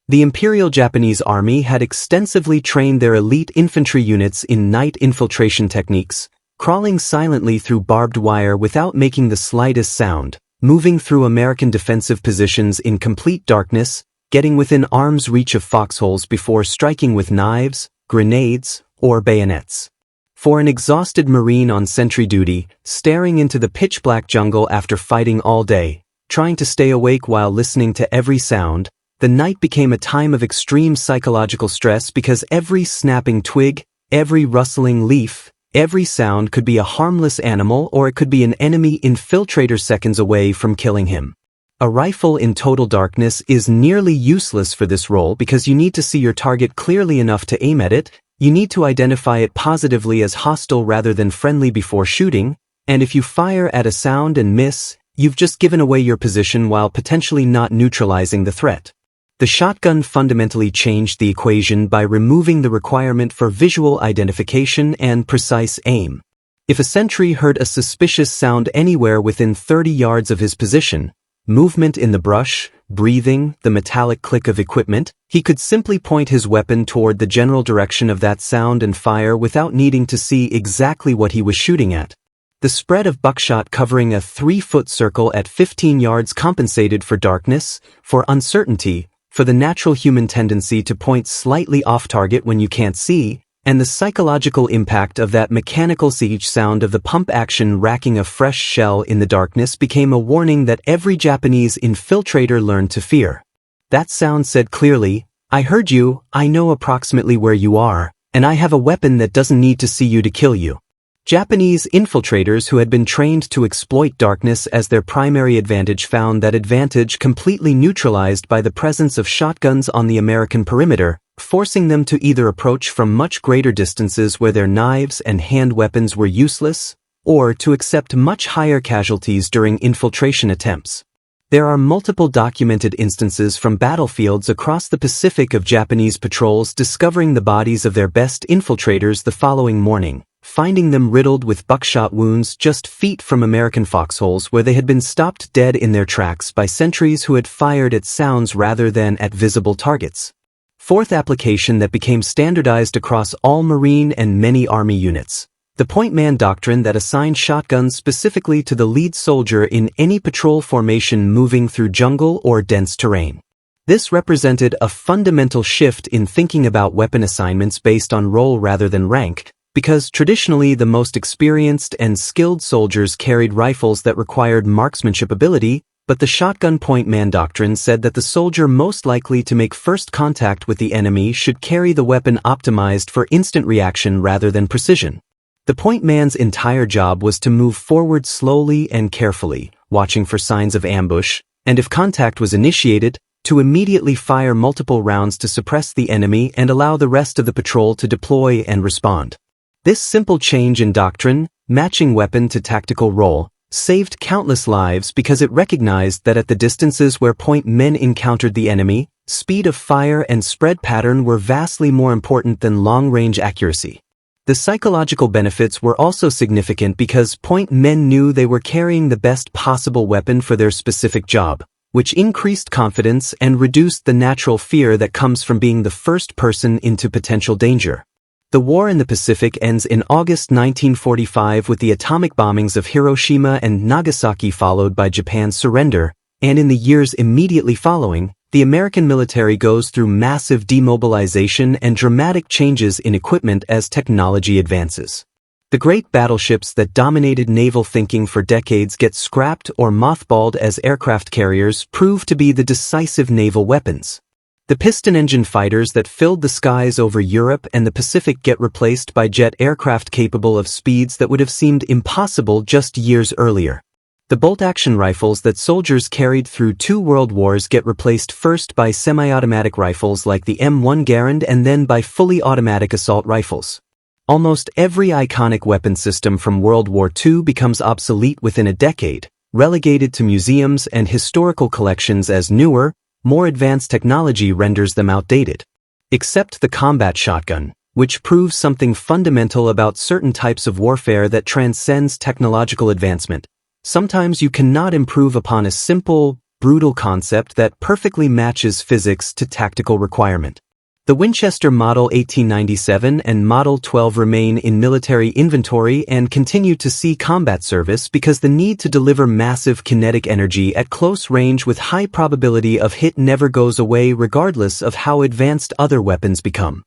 The Imperial Japanese Army had extensively trained their elite infantry units in night infiltration techniques, crawling silently through barbed wire without making the slightest sound, moving through American defensive positions in complete darkness, getting within arm's reach of foxholes before striking with knives, grenades, or bayonets. For an exhausted Marine on sentry duty, staring into the pitch-black jungle after fighting all day, trying to stay awake while listening to every sound, the night became a time of extreme psychological stress because every snapping twig, every rustling leaf, every sound could be a harmless animal or it could be an enemy infiltrator seconds away from killing him. A rifle in total darkness is nearly useless for this role because you need to see your target clearly enough to aim at it, you need to identify it positively as hostile rather than friendly before shooting, and if you fire at a sound and miss, you've just given away your position while potentially not neutralizing the threat. The shotgun fundamentally changed the equation by removing the requirement for visual identification and precise aim. If a sentry heard a suspicious sound anywhere within 30 yards of his position, movement in the brush, breathing, the metallic click of equipment, he could simply point his weapon toward the general direction of that sound and fire without needing to see exactly what he was shooting at. The spread of buckshot covering a 3-foot circle at 15 yards compensated for darkness, for uncertainty, for the natural human tendency to point slightly off target when you can't see, and the psychological impact of that mechanical siege sound of the pump action racking a fresh shell in the darkness became a warning that every Japanese infiltrator learned to fear. That sound said clearly, "I heard you, I know approximately where you are, and I have a weapon that doesn't need to see you to kill you." Japanese infiltrators who had been trained to exploit darkness as their primary advantage found that advantage completely neutralized by the presence of shotguns on the American perimeter, forcing them to either approach from much greater distances where their knives and hand weapons were useless, or to accept much higher casualties during infiltration attempts. There are multiple documented instances from battlefields across the Pacific of Japanese patrols discovering the bodies of their best infiltrators the following morning, finding them riddled with buckshot wounds just feet from American foxholes where they had been stopped dead in their tracks by sentries who had fired at sounds rather than at visible targets. Fourth application that became standardized across all Marine and many Army units: the point man doctrine that assigned shotguns specifically to the lead soldier in any patrol formation moving through jungle or dense terrain. This represented a fundamental shift in thinking about weapon assignments based on role rather than rank, because traditionally the most experienced and skilled soldiers carried rifles that required marksmanship ability, but the shotgun point man doctrine said that the soldier most likely to make first contact with the enemy should carry the weapon optimized for instant reaction rather than precision. The point man's entire job was to move forward slowly and carefully, watching for signs of ambush, and if contact was initiated, to immediately fire multiple rounds to suppress the enemy and allow the rest of the patrol to deploy and respond. This simple change in doctrine, matching weapon to tactical role, saved countless lives because it recognized that at the distances where point men encountered the enemy, speed of fire and spread pattern were vastly more important than long-range accuracy. The psychological benefits were also significant because point men knew they were carrying the best possible weapon for their specific job, which increased confidence and reduced the natural fear that comes from being the first person into potential danger. The war in the Pacific ends in August 1945 with the atomic bombings of Hiroshima and Nagasaki followed by Japan's surrender, and in the years immediately following, the American military goes through massive demobilization and dramatic changes in equipment as technology advances. The great battleships that dominated naval thinking for decades get scrapped or mothballed as aircraft carriers prove to be the decisive naval weapons. The piston-engine fighters that filled the skies over Europe and the Pacific get replaced by jet aircraft capable of speeds that would have seemed impossible just years earlier. The bolt-action rifles that soldiers carried through 2 world wars get replaced first by semi-automatic rifles like the M1 Garand and then by fully automatic assault rifles. Almost every iconic weapon system from World War II becomes obsolete within a decade, relegated to museums and historical collections as newer, more advanced technology renders them outdated. Except the combat shotgun, which proves something fundamental about certain types of warfare that transcends technological advancement. Sometimes you cannot improve upon a simple, brutal concept that perfectly matches physics to tactical requirement. The Winchester Model 1897 and Model 12 remain in military inventory and continue to see combat service because the need to deliver massive kinetic energy at close range with high probability of hit never goes away regardless of how advanced other weapons become.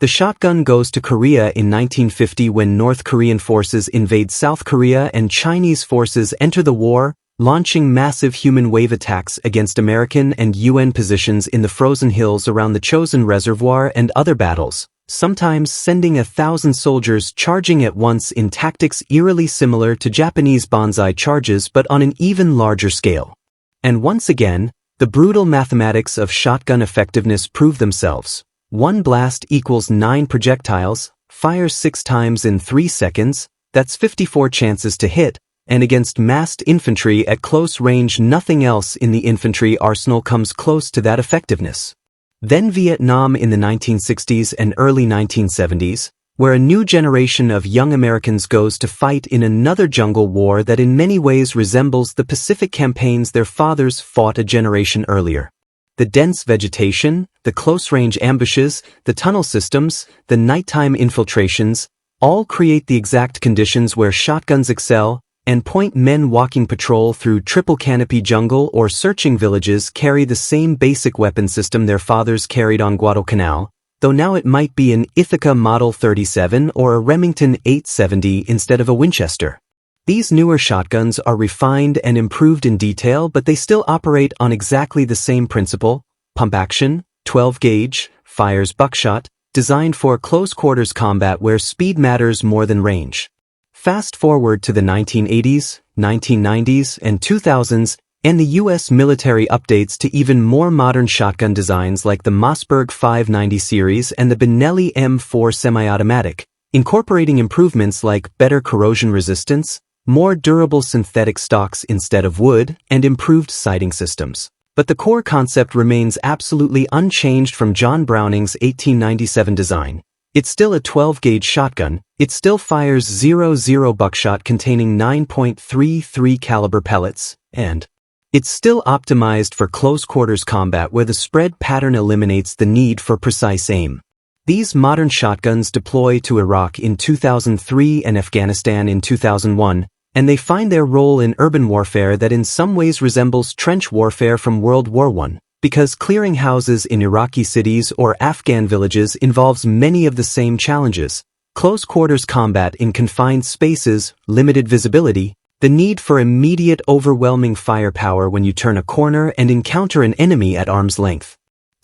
The shotgun goes to Korea in 1950 when North Korean forces invade South Korea and Chinese forces enter the war, launching massive human wave attacks against American and UN positions in the frozen hills around the Chosin Reservoir and other battles, sometimes sending 1,000 soldiers charging at once in tactics eerily similar to Japanese Banzai charges but on an even larger scale. And once again, the brutal mathematics of shotgun effectiveness prove themselves. 1 blast equals 9 projectiles, fires 6 times in 3 seconds, that's 54 chances to hit, and against massed infantry at close range nothing else in the infantry arsenal comes close to that effectiveness. Then Vietnam in the 1960s and early 1970s, where a new generation of young Americans goes to fight in another jungle war that in many ways resembles the Pacific campaigns their fathers fought a generation earlier. The dense vegetation, the close-range ambushes, the tunnel systems, the nighttime infiltrations, all create the exact conditions where shotguns excel, and point men walking patrol through triple canopy jungle or searching villages carry the same basic weapon system their fathers carried on Guadalcanal, though now it might be an Ithaca Model 37 or a Remington 870 instead of a Winchester. These newer shotguns are refined and improved in detail, but they still operate on exactly the same principle: pump action, 12-gauge, fires buckshot, designed for close-quarters combat where speed matters more than range. Fast forward to the 1980s, 1990s, and 2000s, and the U.S. military updates to even more modern shotgun designs like the Mossberg 590 series and the Benelli M4 semi-automatic, incorporating improvements like better corrosion resistance, more durable synthetic stocks instead of wood, and improved sighting systems. But the core concept remains absolutely unchanged from John Browning's 1897 design. It's still a 12-gauge shotgun, it still fires 0.0 buckshot containing 9.33 caliber pellets, and it's still optimized for close-quarters combat where the spread pattern eliminates the need for precise aim. These modern shotguns deploy to Iraq in 2003 and Afghanistan in 2001, and they find their role in urban warfare that in some ways resembles trench warfare from World War I. Because clearing houses in Iraqi cities or Afghan villages involves many of the same challenges: close-quarters combat in confined spaces, limited visibility, the need for immediate overwhelming firepower when you turn a corner and encounter an enemy at arm's length.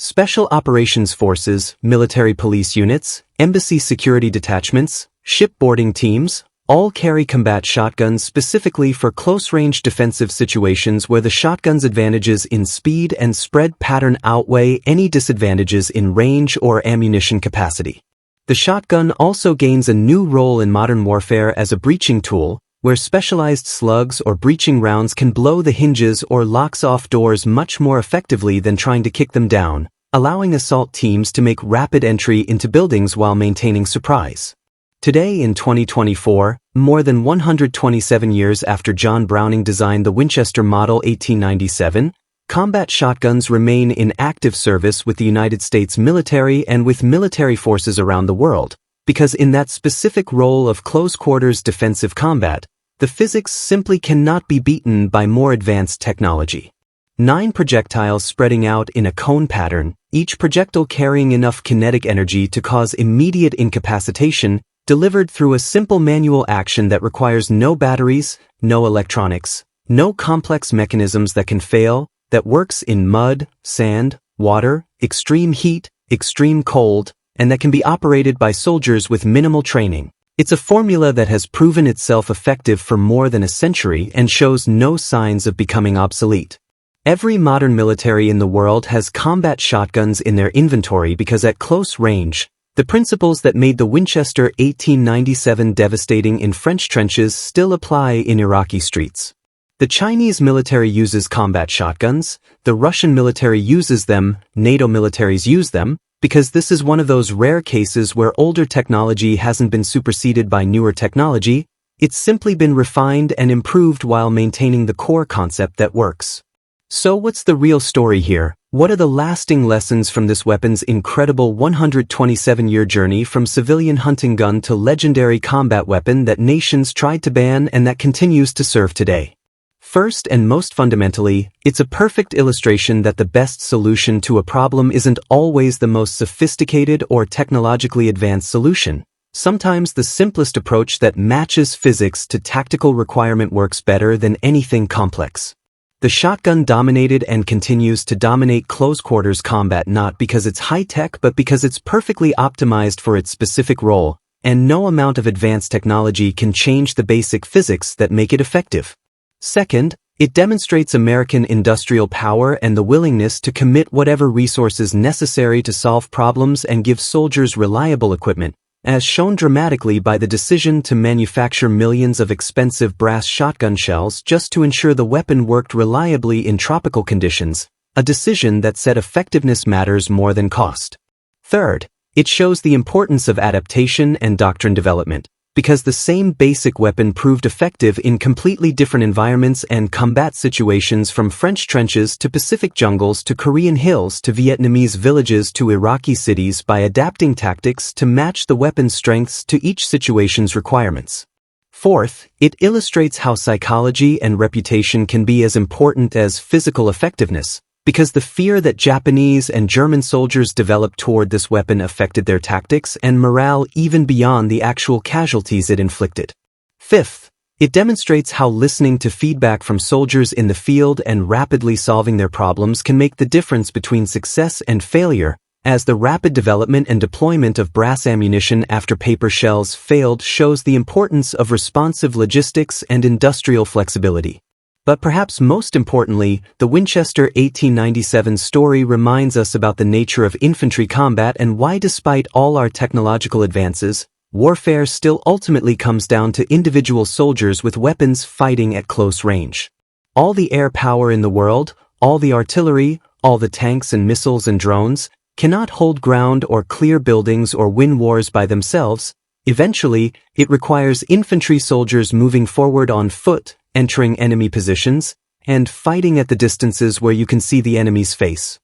Special Operations Forces, military police units, embassy security detachments, shipboarding teams, all carry combat shotguns specifically for close-range defensive situations where the shotgun's advantages in speed and spread pattern outweigh any disadvantages in range or ammunition capacity. The shotgun also gains a new role in modern warfare as a breaching tool, where specialized slugs or breaching rounds can blow the hinges or locks off doors much more effectively than trying to kick them down, allowing assault teams to make rapid entry into buildings while maintaining surprise. Today in 2024, more than 127 years after John Browning designed the Winchester Model 1897, combat shotguns remain in active service with the United States military and with military forces around the world, because in that specific role of close-quarters defensive combat, the physics simply cannot be beaten by more advanced technology. 9 projectiles spreading out in a cone pattern, each projectile carrying enough kinetic energy to cause immediate incapacitation, delivered through a simple manual action that requires no batteries, no electronics, no complex mechanisms that can fail, that works in mud, sand, water, extreme heat, extreme cold, and that can be operated by soldiers with minimal training. It's a formula that has proven itself effective for more than a century and shows no signs of becoming obsolete. Every modern military in the world has combat shotguns in their inventory because at close range, the principles that made the Winchester 1897 devastating in French trenches still apply in Iraqi streets. The Chinese military uses combat shotguns, the Russian military uses them, NATO militaries use them, because this is one of those rare cases where older technology hasn't been superseded by newer technology, it's simply been refined and improved while maintaining the core concept that works. So what's the real story here? What are the lasting lessons from this weapon's incredible 127-year journey from civilian hunting gun to legendary combat weapon that nations tried to ban and that continues to serve today? First and most fundamentally, it's a perfect illustration that the best solution to a problem isn't always the most sophisticated or technologically advanced solution. Sometimes the simplest approach that matches physics to tactical requirement works better than anything complex. The shotgun dominated and continues to dominate close-quarters combat not because it's high-tech but because it's perfectly optimized for its specific role, and no amount of advanced technology can change the basic physics that make it effective. Second, it demonstrates American industrial power and the willingness to commit whatever resources necessary to solve problems and give soldiers reliable equipment, as shown dramatically by the decision to manufacture millions of expensive brass shotgun shells just to ensure the weapon worked reliably in tropical conditions, a decision that said effectiveness matters more than cost. Third, it shows the importance of adaptation and doctrine development, because the same basic weapon proved effective in completely different environments and combat situations from French trenches to Pacific jungles to Korean hills to Vietnamese villages to Iraqi cities by adapting tactics to match the weapon's strengths to each situation's requirements. Fourth, it illustrates how psychology and reputation can be as important as physical effectiveness, because the fear that Japanese and German soldiers developed toward this weapon affected their tactics and morale even beyond the actual casualties it inflicted. Fifth, it demonstrates how listening to feedback from soldiers in the field and rapidly solving their problems can make the difference between success and failure, as the rapid development and deployment of brass ammunition after paper shells failed shows the importance of responsive logistics and industrial flexibility. But perhaps most importantly, the Winchester 1897 story reminds us about the nature of infantry combat and why despite all our technological advances, warfare still ultimately comes down to individual soldiers with weapons fighting at close range. All the air power in the world, all the artillery, all the tanks and missiles and drones, cannot hold ground or clear buildings or win wars by themselves. Eventually, it requires infantry soldiers moving forward on foot, entering enemy positions, and fighting at the distances where you can see the enemy's face.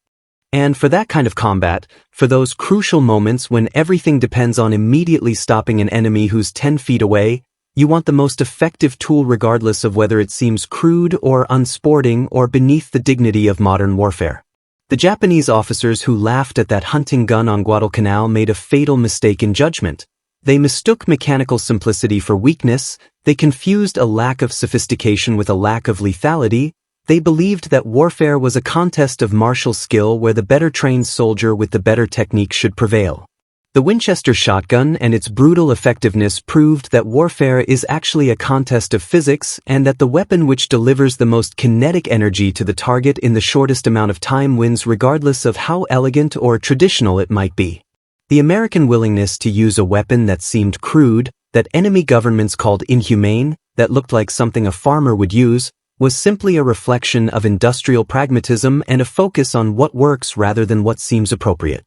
And for that kind of combat, for those crucial moments when everything depends on immediately stopping an enemy who's 10 feet away, you want the most effective tool regardless of whether it seems crude or unsporting or beneath the dignity of modern warfare. The Japanese officers who laughed at that hunting gun on Guadalcanal made a fatal mistake in judgment. They mistook mechanical simplicity for weakness, they confused a lack of sophistication with a lack of lethality, They believed that warfare was a contest of martial skill where the better-trained soldier with the better technique should prevail. The Winchester shotgun and its brutal effectiveness proved that warfare is actually a contest of physics and that the weapon which delivers the most kinetic energy to the target in the shortest amount of time wins regardless of how elegant or traditional it might be. The American willingness to use a weapon that seemed crude, that enemy governments called inhumane, that looked like something a farmer would use, was simply a reflection of industrial pragmatism and a focus on what works rather than what seems appropriate.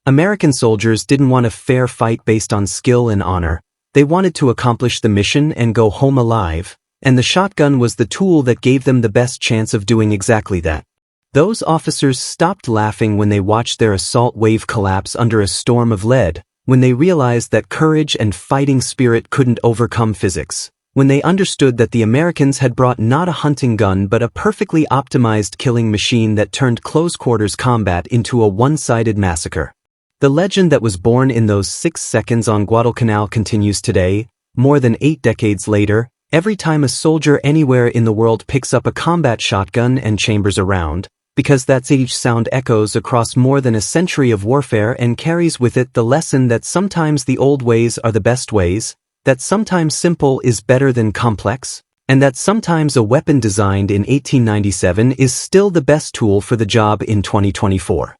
American soldiers didn't want a fair fight based on skill and honor. They wanted to accomplish the mission and go home alive, and the shotgun was the tool that gave them the best chance of doing exactly that. Those officers stopped laughing when they watched their assault wave collapse under a storm of lead, when they realized that courage and fighting spirit couldn't overcome physics, when they understood that the Americans had brought not a hunting gun but a perfectly optimized killing machine that turned close-quarters combat into a one-sided massacre. The legend that was born in those 6 seconds on Guadalcanal continues today, more than 8 decades later, every time a soldier anywhere in the world picks up a combat shotgun and chambers a round, because that each sound echoes across more than a century of warfare and carries with it the lesson that sometimes the old ways are the best ways, that sometimes simple is better than complex, and that sometimes a weapon designed in 1897 is still the best tool for the job in 2024.